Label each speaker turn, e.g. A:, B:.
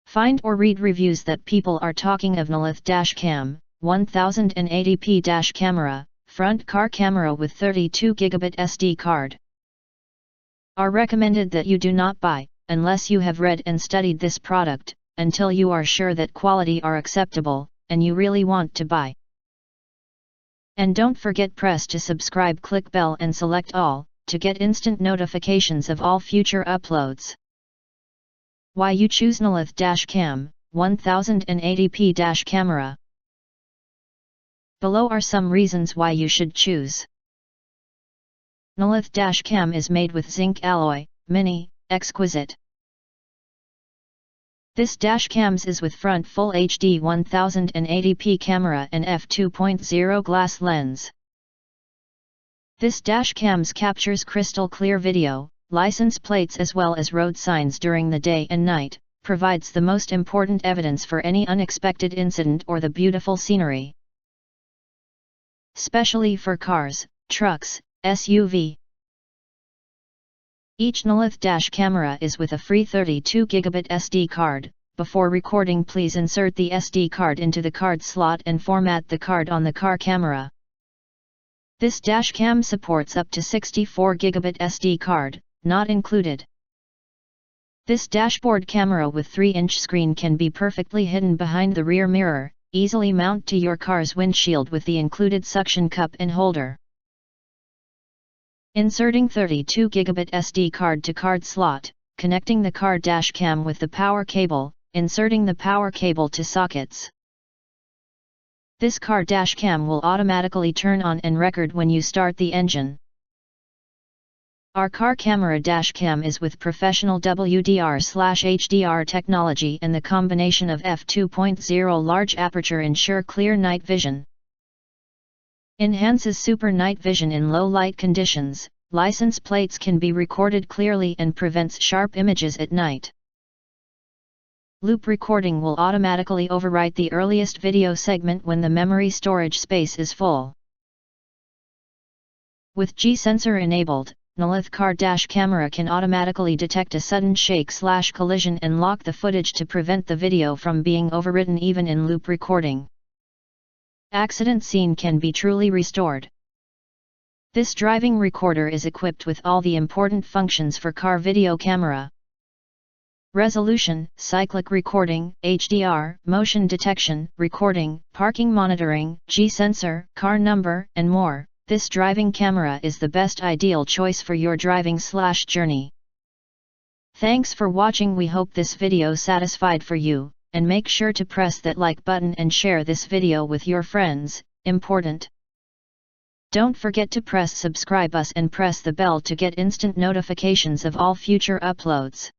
A: Find or read reviews that people are talking of NOLYTH Dashcam, 1080p dash camera, front car camera with 32GB SD card. Are recommended that you do not buy, unless you have read and studied this product, until you are sure that quality are acceptable, and you really want to buy. And don't forget press to subscribe, click bell and select all, to get instant notifications of all future uploads. Why you choose NOLYTH Dashcam, 1080p dash camera. Below are some reasons why you should choose. NOLYTH Dashcam is made with zinc alloy, mini, exquisite. This Dashcams is with front Full HD 1080p camera and f2.0 glass lens. This Dashcams captures crystal clear video, license plates as well as road signs during the day and night, provides the most important evidence for any unexpected incident or the beautiful scenery. Specially for cars, trucks, SUV. Each NOLYTH dash camera is with a free 32GB SD card. Before recording, please insert the SD card into the card slot and format the card on the car camera. This Dashcam supports up to 64GB SD card, not included. This dashboard camera with 3-inch screen can be perfectly hidden behind the rear mirror, easily mount to your car's windshield with the included suction cup and holder. Inserting 32GB SD card to card slot, connecting the car dashcam with the power cable, inserting the power cable to sockets. This car dashcam will automatically turn on and record when you start the engine. Our car camera dashcam is with professional WDR/HDR technology, and the combination of f2.0 large aperture ensure clear night vision. Enhances super night vision in low light conditions. License plates can be recorded clearly and prevents sharp images at night. Loop recording will automatically overwrite the earliest video segment when the memory storage space is full. With G-sensor enabled, NOLYTH car dash camera can automatically detect a sudden shake/collision and lock the footage to prevent the video from being overwritten even in loop recording. Accident scene can be truly restored. This driving recorder is equipped with all the important functions for car video camera. Resolution, cyclic recording, HDR, motion detection, recording, parking monitoring, G-sensor, car number, and more. This driving camera is the best ideal choice for your driving/journey. Thanks for watching. We hope this video satisfied for you, and make sure to press that like button and share this video with your friends, important. Don't forget to press subscribe us and press the bell to get instant notifications of all future uploads.